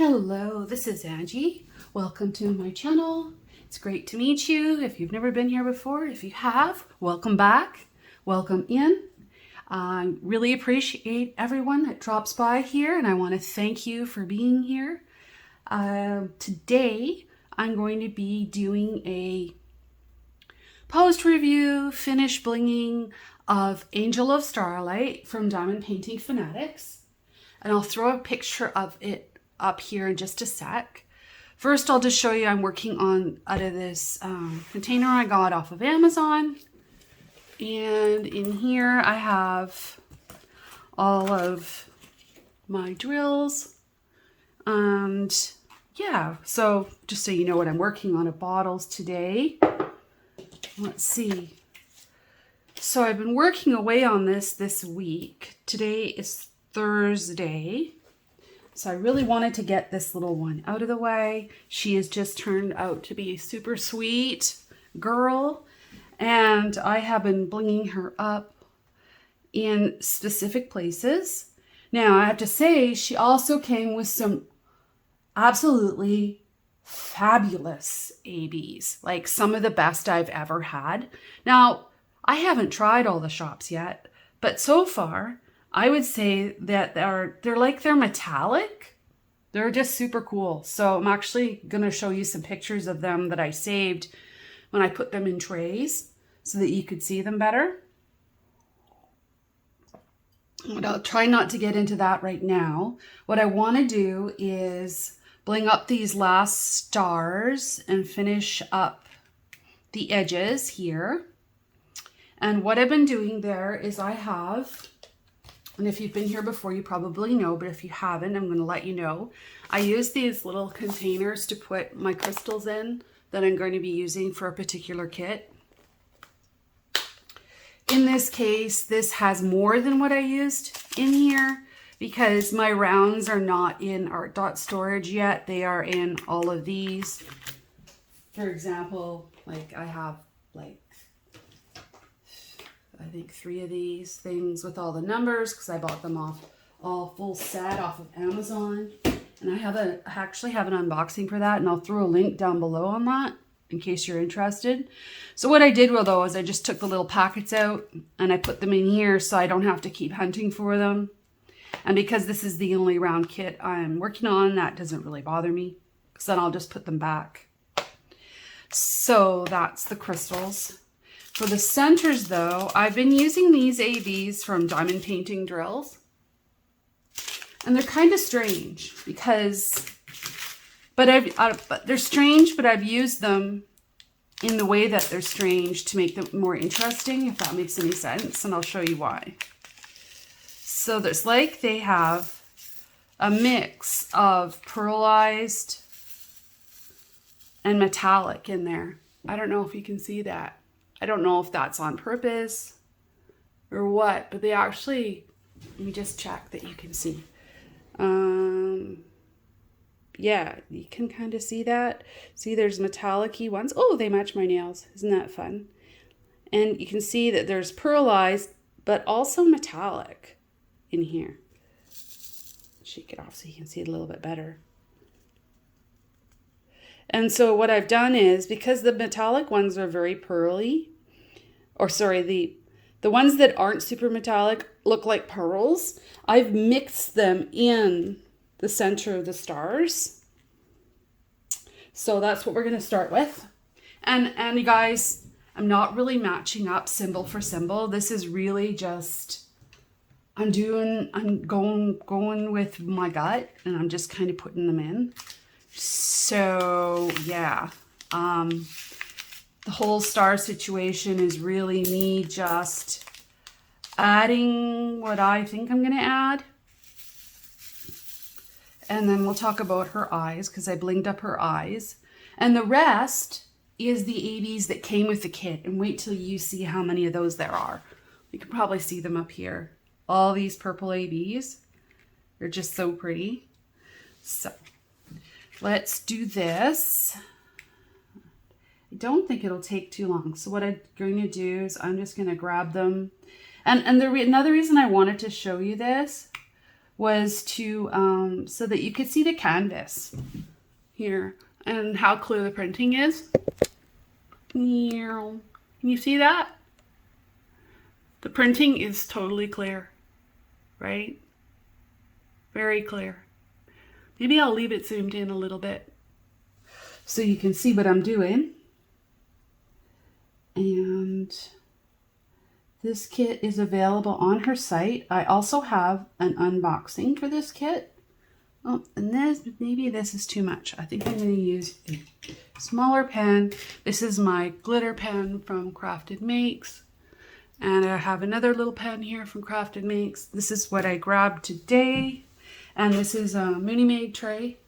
Hello, this is Angie. Welcome to my channel. It's great to meet you. If you've never been here before, if you have, welcome back. Welcome in. I really appreciate everyone that drops by here, and I want to thank you for being here. Today, I'm going to be doing a post review, finish blinging of Angel of Starlight from Diamond Painting Fanatics. And I'll throw a picture of it up here in just a sec. First, I'll just show you I'm working on out of this container I got off of Amazon. And in here I have all of my drills. And yeah, so just so you know what I'm working on, bottles today. Let's see. So I've been working away on this week. Today is Thursday. So I really wanted to get this little one out of the way. She has just turned out to be a super sweet girl. And I have been blinging her up in specific places. Now I have to say, she also came with some absolutely fabulous ABs. Like some of the best I've ever had. Now, I haven't tried all the shops yet, but so far, I would say that they're metallic. They're just super cool. So I'm actually going to show you some pictures of them that I saved when I put them in trays so that you could see them better. But I'll try not to get into that right now. What I want to do is bling up these last stars and finish up the edges here. And what I've been doing there is I have... And if you've been here before, you probably know, but if you haven't, I'm going to let you know. I use these little containers to put my crystals in that I'm going to be using for a particular kit. In this case, this has more than what I used in here because my rounds are not in Art Dot storage yet. They are in all of these. For example, like I have I think 3 of these things with all the numbers because I bought them off all full set off of Amazon. And I actually have an unboxing for that, and I'll throw a link down below on that in case you're interested. So what I did with those, I just took the little packets out and I put them in here so I don't have to keep hunting for them. And because this is the only round kit I'm working on, that doesn't really bother me because then I'll just put them back. So that's the crystals. For the centers though, I've been using these ABs from Diamond Painting drills. And they're kind of strange because, but they're strange, but I've used them in the way that they're strange to make them more interesting, if that makes any sense. And I'll show you why. So there's they have a mix of pearlized and metallic in there. I don't know if you can see that. I don't know if that's on purpose or what, but they actually, let me just check that you can see. Yeah, you can kind of see that. See, there's metallic-y ones. Oh, they match my nails. Isn't that fun? And you can see that there's pearlized, but also metallic in here. Shake it off so you can see it a little bit better. And so what I've done is, because the metallic ones are very pearly, or sorry, the ones that aren't super metallic look like pearls, I've mixed them in the center of the stars. So that's what we're going to start with. And you guys, I'm not really matching up symbol for symbol. This is really just, I'm going with my gut, and I'm just kind of putting them in. So yeah, the whole star situation is really me just adding what I think I'm going to add. And then we'll talk about her eyes because I blinged up her eyes. And the rest is the ABs that came with the kit. And wait till you see how many of those there are. You can probably see them up here. All these purple ABs. They're just so pretty. So let's do this. I don't think it'll take too long. So what I'm going to do is I'm just going to grab them. And another reason I wanted to show you this was to, so that you could see the canvas here and how clear the printing is. Can you see that? The printing is totally clear, right? Very clear. Maybe I'll leave it zoomed in a little bit so you can see what I'm doing. And this kit is available on her site. I also have an unboxing for this kit. Oh, and maybe this is too much. I think I'm going to use a smaller pen. This is my glitter pen from Crafted Makes. And I have another little pen here from Crafted Makes. This is what I grabbed today. And this is a Mooney Made tray.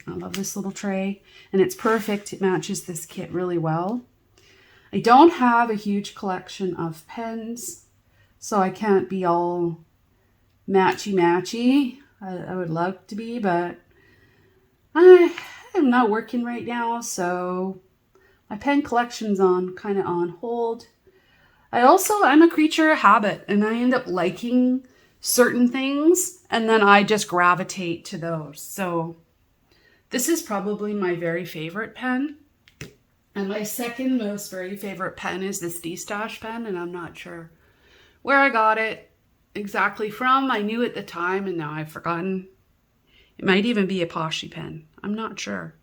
I love this little tray. And it's perfect. It matches this kit really well. I don't have a huge collection of pens, so I can't be all matchy-matchy. I would love to be, but I'm not working right now, so my pen collection's kind of on hold. I'm a creature of habit, and I end up liking certain things, and then I just gravitate to those. So this is probably my very favorite pen. And my second most very favorite pen is this D-Stash pen, and I'm not sure where I got it exactly from. I knew at the time, and now I've forgotten. It might even be a Poshy pen. I'm not sure.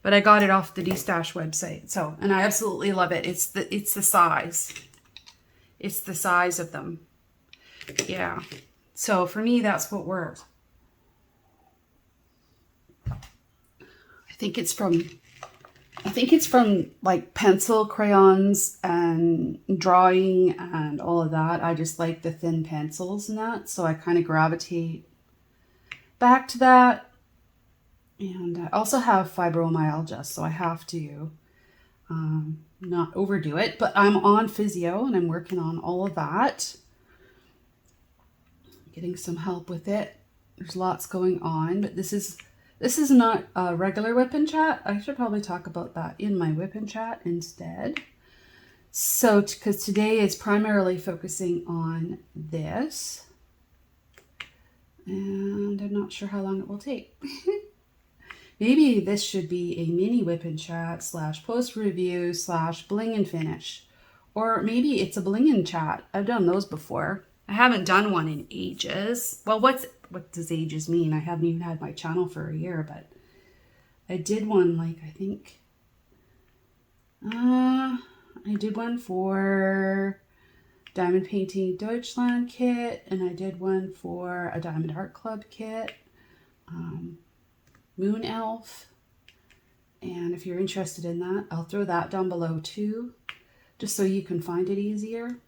But I got it off the D-Stash website. So, and I absolutely love it. It's the size. It's the size of them. Yeah. So for me, that's what works. I think it's from like pencil, crayons, and drawing and all of that. I just like the thin pencils and that. So I kind of gravitate back to that. And I also have fibromyalgia, so I have to not overdo it. But I'm on physio and I'm working on all of that. Getting some help with it. There's lots going on, but this is not a regular whip and chat. I should probably talk about that in my whip and chat instead. So, because today is primarily focusing on this. And I'm not sure how long it will take. Maybe this should be a mini whip and chat / post review / bling and finish. Or maybe it's a bling and chat. I've done those before. I haven't done one in ages. Well, what does ages mean? I haven't even had my channel for a year, but I did one I did one for Diamond Painting Deutschland kit, and I did one for a Diamond Art Club kit, Moon Elf, and if you're interested in that, I'll throw that down below too, just so you can find it easier.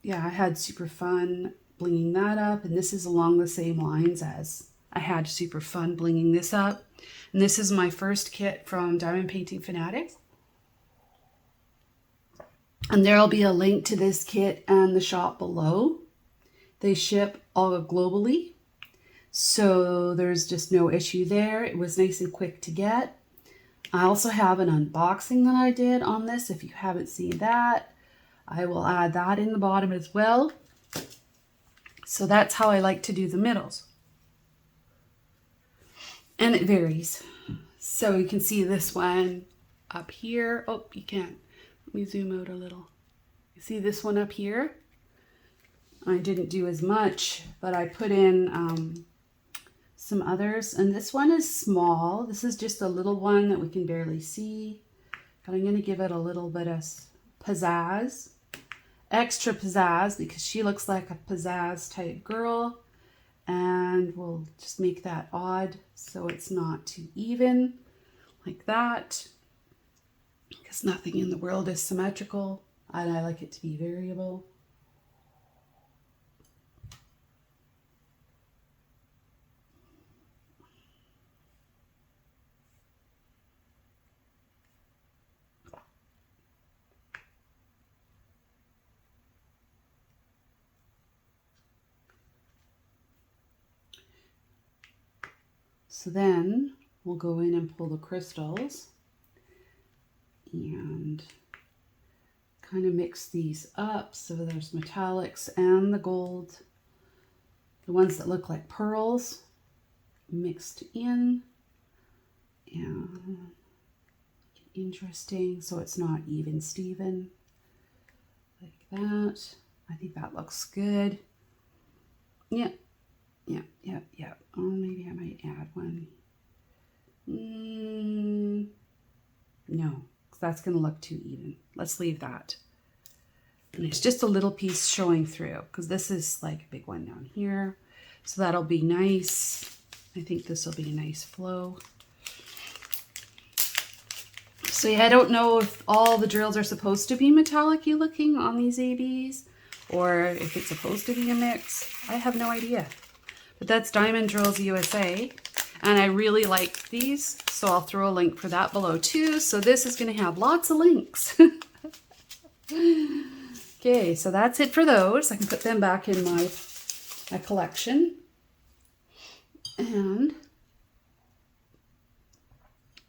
Yeah, I had super fun blinging that up, and this is along the same lines as I had super fun blinging this up. And this is my first kit from Diamond Painting Fanatics. And there'll be a link to this kit and the shop below. They ship all globally, so there's just no issue there. It was nice and quick to get. I also have an unboxing that I did on this. If you haven't seen that, I will add that in the bottom as well. So that's how I like to do the middles. And it varies. So you can see this one up here. Oh, you can't. Let me zoom out a little. You see this one up here? I didn't do as much, but I put in some others. And this one is small. This is just a little one that we can barely see. But I'm going to give it a little bit of pizzazz. Extra pizzazz, because she looks like a pizzazz type girl, and we'll just make that odd so it's not too even like that, because nothing in the world is symmetrical, and I like it to be variable. So then we'll go in and pull the crystals and kind of mix these up so there's metallics and the gold the ones that look like pearls mixed in. And interesting, so it's not even Steven. Like that. I think that looks good. Yep. Oh, maybe I might add one. No, because that's going to look too even. Let's leave that. And it's just a little piece showing through, because this is like a big one down here. So that'll be nice. I think this will be a nice flow. So yeah, I don't know if all the drills are supposed to be metallic-y looking on these ABs, or if it's supposed to be a mix. I have no idea. But that's Diamond Drills USA, and I really like these, so I'll throw a link for that below too. So this is going to have lots of links. Okay, so that's it for those. I can put them back in my collection. And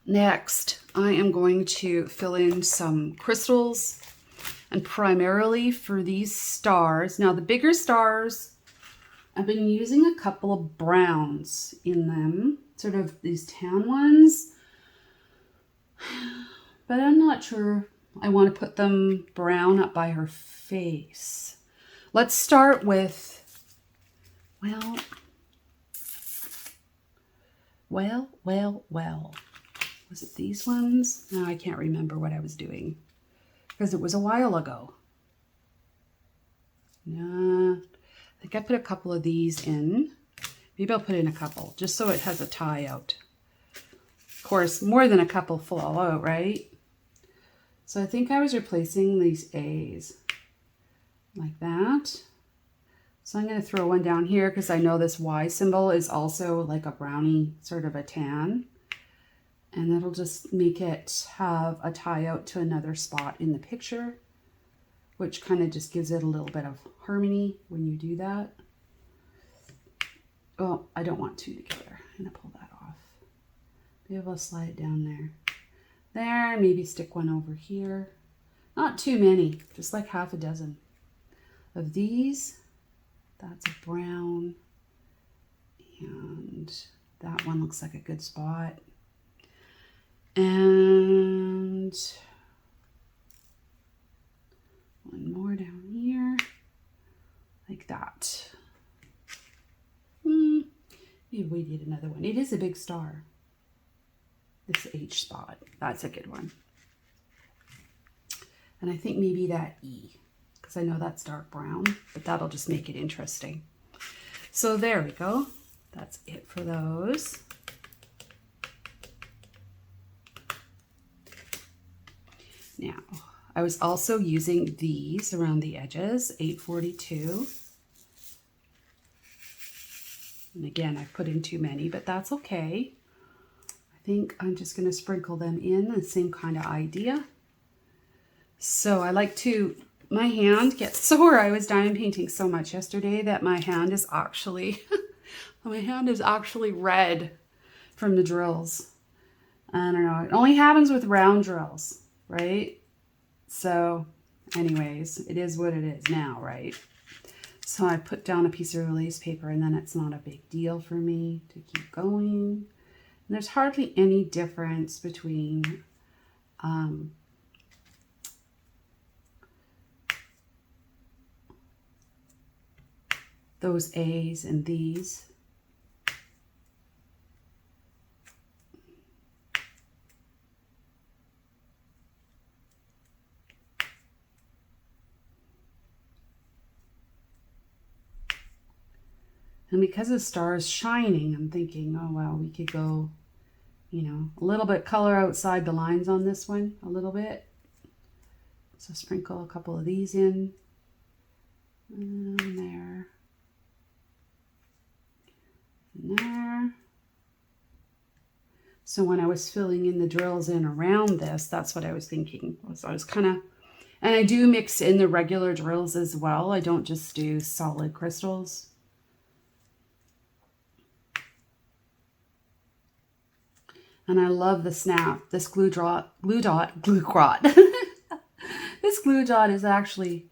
next, I am going to fill in some crystals, and primarily for these stars. Now, the bigger stars, I've been using a couple of browns in them, sort of these tan ones, but I'm not sure I want to put them brown up by her face. Let's start with, well. Was it these ones? No, I can't remember what I was doing because it was a while ago. No, I think I put a couple of these in. Maybe I'll put in a couple just so it has a tie out. Of course, more than a couple fall out, right? So I think I was replacing these A's like that. So I'm going to throw one down here because I know this Y symbol is also like a brownie, sort of a tan. And that'll just make it have a tie out to another spot in the picture, which kind of just gives it a little bit of harmony when you do that. Oh, I don't want two together. I'm going to pull that off. Be able to slide it down there. There, maybe stick one over here. Not too many, just like half a dozen of these. That's a brown. And that one looks like a good spot. And one more down here, like that. Maybe we did another one. It is a big star. This H spot, that's a good one. And I think maybe that E, because I know that's dark brown, but that'll just make it interesting. So there we go. That's it for those. Now, I was also using these around the edges, 842. And again, I put in too many, but that's okay. I think I'm just going to sprinkle them in, the same kind of idea. So I like to, my hand gets sore. I was diamond painting so much yesterday that my hand is actually, my hand is actually red from the drills. I don't know. It only happens with round drills, right? So anyways, it is what it is now, right? So I put down a piece of release paper, and then it's not a big deal for me to keep going. And there's hardly any difference between those A's and these. And because the star is shining, I'm thinking, oh, well, we could go, you know, a little bit color outside the lines on this one, a little bit. So sprinkle a couple of these in. And there. And there. So when I was filling in the drills in around this, that's what I was thinking. I was kind of, and I do mix in the regular drills as well. I don't just do solid crystals. And I love the snap. This glue dot. This glue dot is actually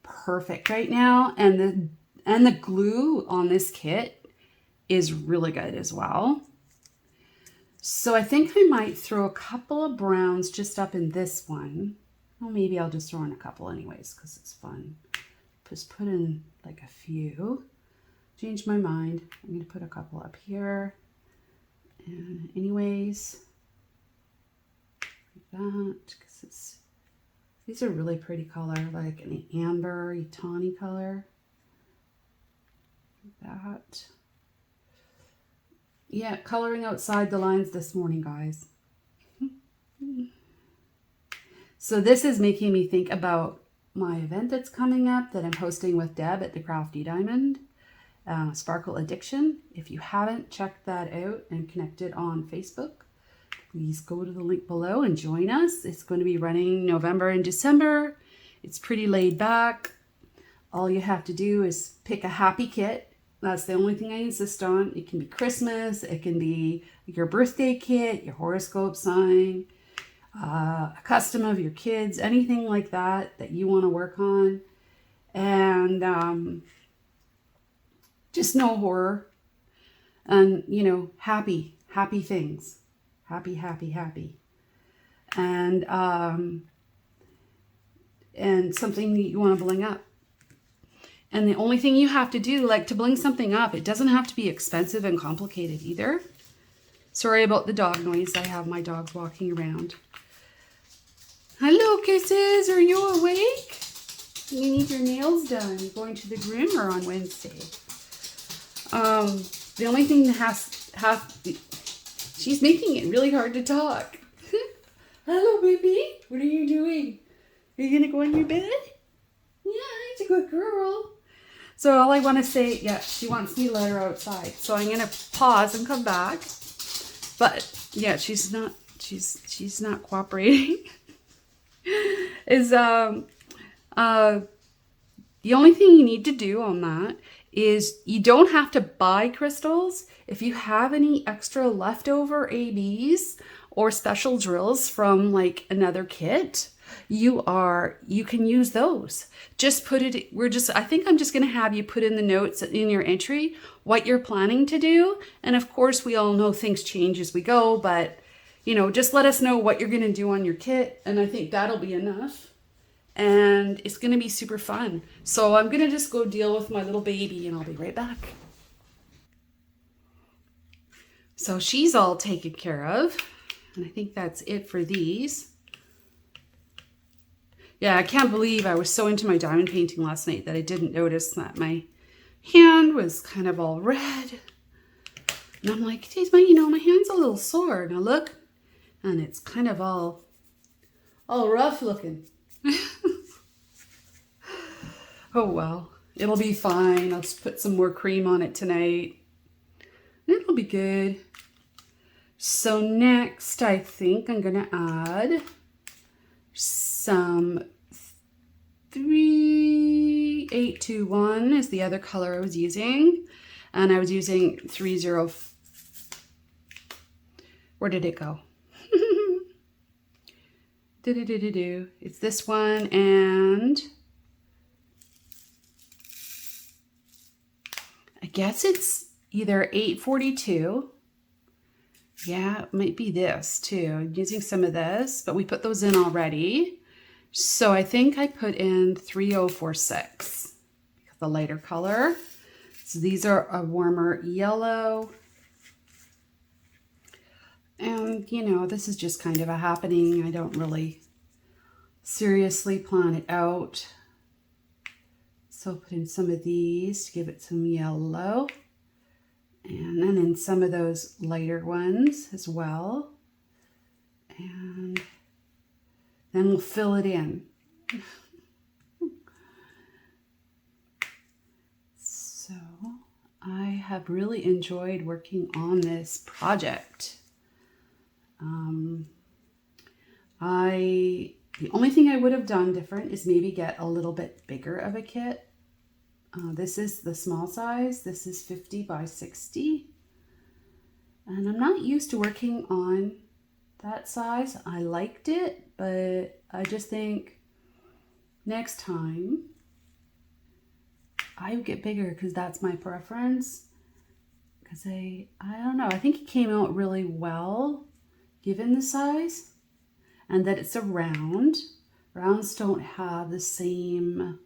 perfect right now. And And the glue on this kit is really good as well. So I think I might throw a couple of browns just up in this one. Well, maybe I'll just throw in a couple anyways because it's fun. Just put in like a few. Change my mind. I'm going to put a couple up here. And anyways, like that, because these are really pretty color, like an amber, tawny color. Like that. Yeah, coloring outside the lines this morning, guys. So this is making me think about my event that's coming up that I'm hosting with Deb at the Crafty Diamond, Sparkle Addiction. If you haven't checked that out and connected on Facebook, please go to the link below and join us. It's going to be running November and December. It's pretty laid back. All you have to do is pick a happy kit. That's the only thing I insist on. It can be Christmas. It can be your birthday kit, your horoscope sign, a custom of your kids, anything like that that you want to work on. And just no horror. And, you know, happy things. Happy. And something that you want to bling up. And the only thing you have to do, like to bling something up, it doesn't have to be expensive and complicated either. Sorry about the dog noise. I have my dogs walking around. Hello, kisses. Are you awake? You need your nails done. You're going to the groomer on Wednesday. The only thing that she's making it really hard to talk. Hello, baby. What are you doing? Are you going to go in your bed? Yeah, it's a good girl. So all I want to say, yeah, she wants me to let her outside. So I'm going to pause and come back. But yeah, she's not cooperating. The only thing you need to do on that is you don't have to buy crystals. If you have any extra leftover ABs or special drills from like another kit, you can use those. Just put it, I think I'm just going to have you put in the notes in your entry what you're planning to do. And of course, we all know things change as we go, but you know, just let us know what you're going to do on your kit. And I think that'll be enough. And it's going to be super fun. So I'm going to just go deal with my little baby and I'll be right back. So she's all taken care of. And I think that's it for these. Yeah, I can't believe I was so into my diamond painting last night that I didn't notice that my hand was kind of all red. And I'm like, geez, my hand's a little sore. Now look, and it's kind of all rough looking. Oh well, it'll be fine. I'll just put some more cream on it tonight. It'll be good. So next, I think I'm gonna add some 3821 is the other color I was using, and I was using 30. Where did it go? It's this one, and I guess it's either 842. Yeah, it might be this too. I'm using some of this, but we put those in already. So I think I put in 3046, the lighter color. So these are a warmer yellow. And, you know, this is just kind of a happening. I don't really seriously plan it out. So put in some of these to give it some yellow. And then in some of those lighter ones as well. And then we'll fill it in. So I have really enjoyed working on this project. The only thing I would have done different is maybe get a little bit bigger of a kit. This is the small size. This is 50 by 60. And I'm not used to working on that size. I liked it, but I just think next time I would get bigger because that's my preference. Because I don't know, I think it came out really well given the size and that it's a round. Rounds don't have the same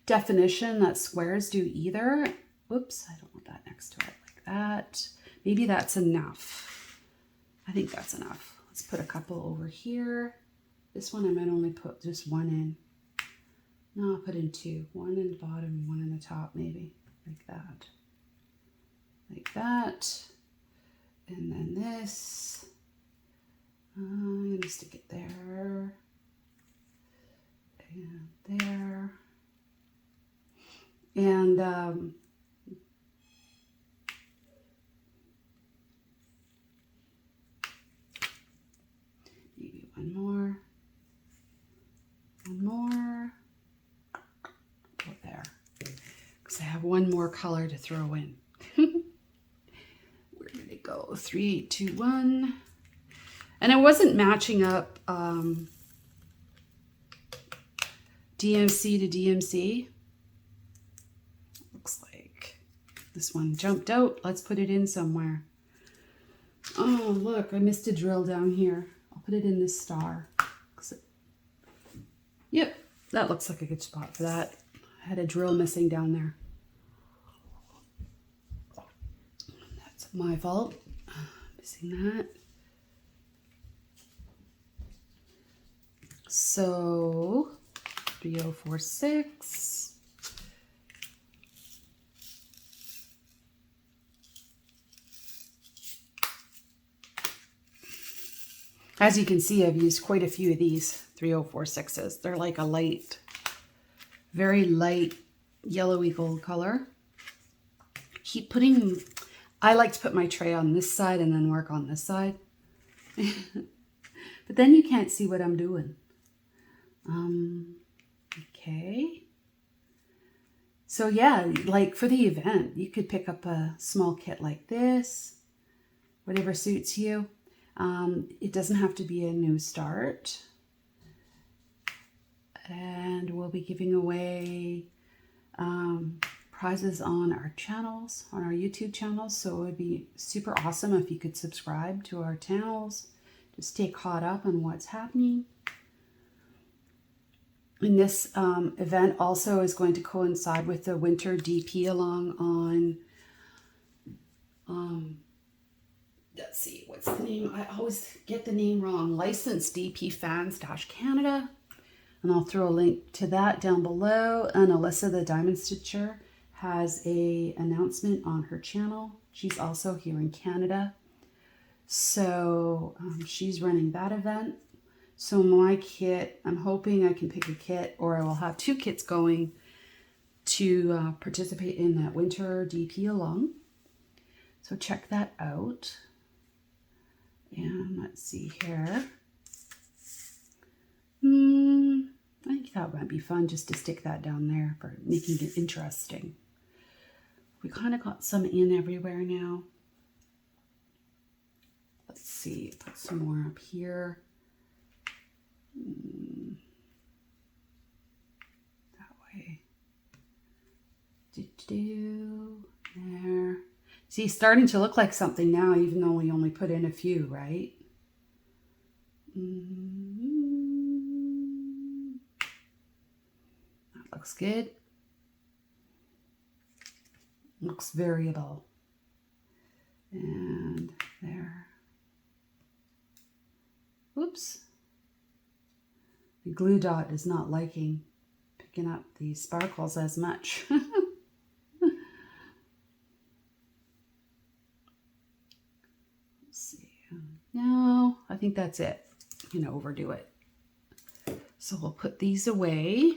definition that squares do either. Whoops, I don't want that next to it like that. Maybe that's enough. I think that's enough. Let's put a couple over here. This one I might only put just one in. No, I'll put in two. One in the bottom and one in the top, maybe. Like that. Like that. And then this. I'm going to stick it there. And there. And maybe one more. One more. Go there. Because I have one more color to throw in. Where did it go? 3, 8, 2, 1. And I wasn't matching up DMC to DMC. Looks like this one jumped out. Let's put it in somewhere. Oh, look, I missed a drill down here. I'll put it in this star. Yep, that looks like a good spot for that. I had a drill missing down there. That's my fault. Missing that. So 3046. As you can see, I've used quite a few of these 3046s. They're like a light, very light yellowy gold color. Keep putting, I like to put my tray on this side and then work on this side. But then you can't see what I'm doing. Okay. So yeah, like for the event, you could pick up a small kit like this, whatever suits you. It doesn't have to be a new start. And we'll be giving away prizes on our channels, on our YouTube channels. So it would be super awesome if you could subscribe to our channels. Just stay caught up on what's happening. And this event also is going to coincide with the winter DP along on, let's see, what's the name? I always get the name wrong. Licensed DP Fans-Canada. And I'll throw a link to that down below. And Alyssa, the Diamond Stitcher, has a announcement on her channel. She's also here in Canada. So she's running that event. So my kit, I'm hoping I can pick a kit, or I will have 2 kits going to participate in that winter DP along. So check that out. And let's see here. I think that might be fun just to stick that down there for making it interesting. We kind of got some in everywhere now. Let's see, put some more up here. That way. There. See, starting to look like something now, even though we only put in a few, right? That looks good. Looks variable. And there. Whoops. The glue dot is not liking picking up the sparkles as much. Let's see. No, I think that's it. You know, overdo it. So we'll put these away.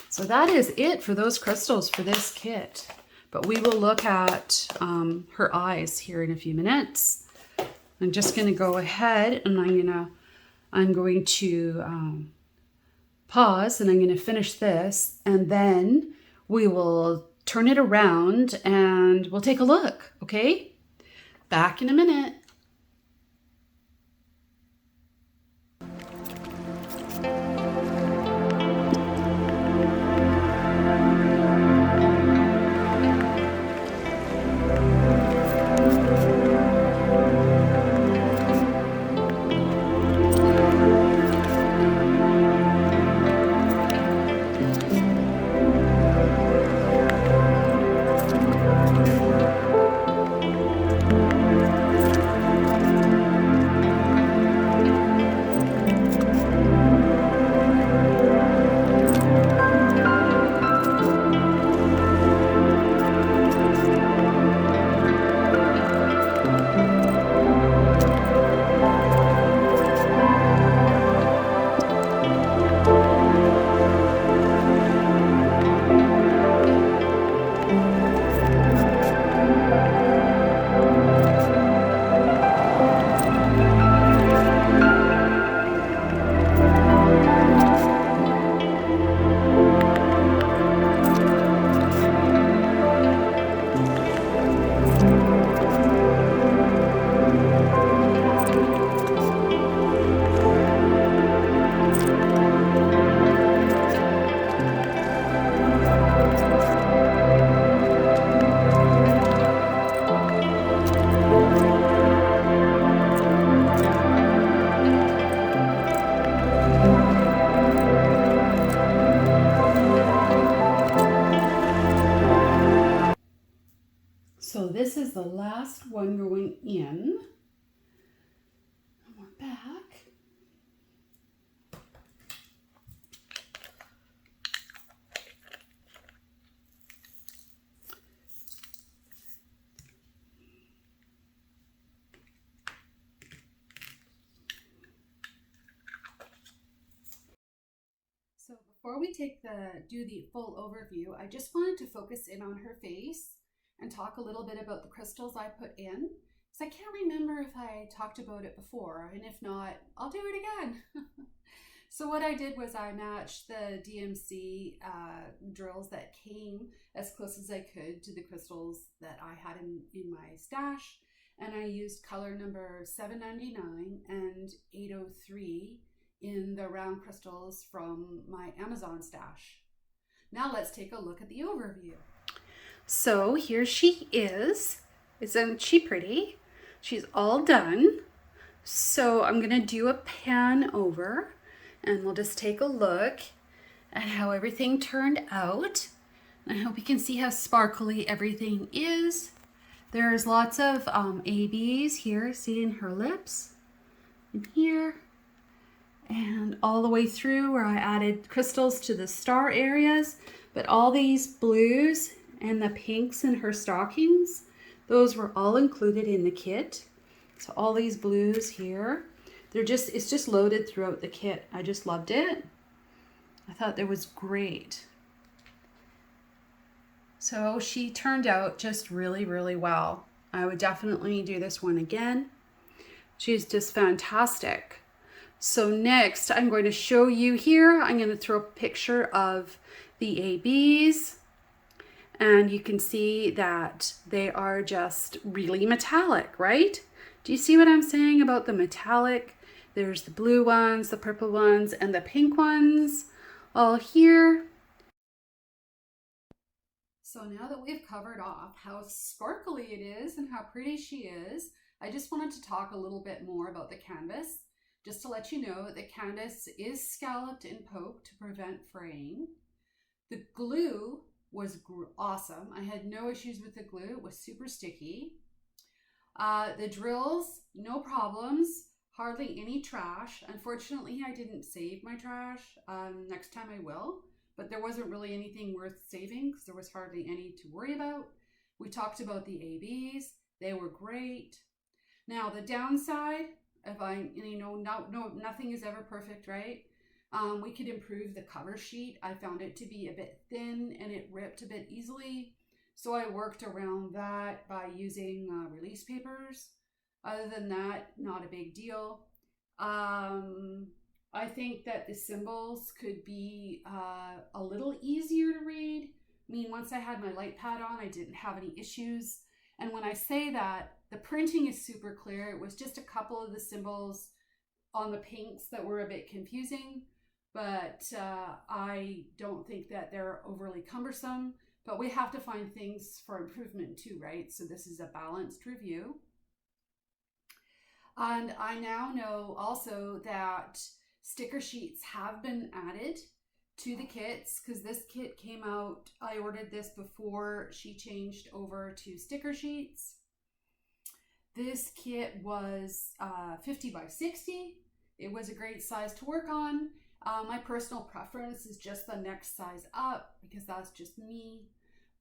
So that is it for those crystals for this kit. But we will look at her eyes here in a few minutes. I'm just going to go ahead and I'm going to pause and I'm going to finish this. And then we will turn it around and we'll take a look, okay? Back in a minute. So this is the last one going in. And we're back. So before we do the full overview, I just wanted to focus in on her face and talk a little bit about the crystals I put in. Because I can't remember if I talked about it before, and if not, I'll do it again. So what I did was I matched the DMC drills that came as close as I could to the crystals that I had in my stash. And I used color number 799 and 803 in the round crystals from my Amazon stash. Now let's take a look at the overview. So here she is. Isn't she pretty? She's all done. So I'm gonna do a pan over and we'll just take a look at how everything turned out. I hope you can see how sparkly everything is. There's lots of ABs here, see in her lips, in here, and all the way through where I added crystals to the star areas. But all these blues and the pinks in her stockings, those were all included in the kit. So all these blues here, it's just loaded throughout the kit. I just loved it. I thought that was great. So she turned out just really, really well. I would definitely do this one again. She's just fantastic. So next I'm going to show you here, I'm going to throw a picture of the ABs. And you can see that they are just really metallic, right? Do you see what I'm saying about the metallic? There's the blue ones, the purple ones, and the pink ones all here. So now that we've covered off how sparkly it is and how pretty she is, I just wanted to talk a little bit more about the canvas. Just to let you know, the canvas is scalloped and poked to prevent fraying. The glue was awesome. I had no issues with the glue. It was super sticky. The drills, no problems. Hardly any trash. Unfortunately, I didn't save my trash. Next time I will. But there wasn't really anything worth saving because there was hardly any to worry about. We talked about the ABs. They were great. Now the downside, nothing is ever perfect, right? We could improve the cover sheet. I found it to be a bit thin and it ripped a bit easily. So I worked around that by using release papers. Other than that, not a big deal. I think that the symbols could be a little easier to read. I mean, once I had my light pad on, I didn't have any issues. And when I say that, the printing is super clear. It was just a couple of the symbols on the pinks that were a bit confusing, but I don't think that they're overly cumbersome. But we have to find things for improvement too, right? So this is a balanced review. And I now know also that sticker sheets have been added to the kits, because this kit came out, I ordered this before she changed over to sticker sheets. This kit was 50 by 60. It was a great size to work on. My personal preference is just the next size up, because that's just me.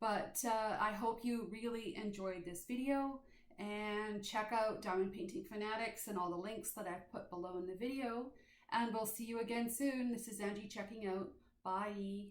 But I hope you really enjoyed this video, and check out Diamond Painting Fanatics and all the links that I've put below in the video. And we'll see you again soon. This is Angie checking out. Bye.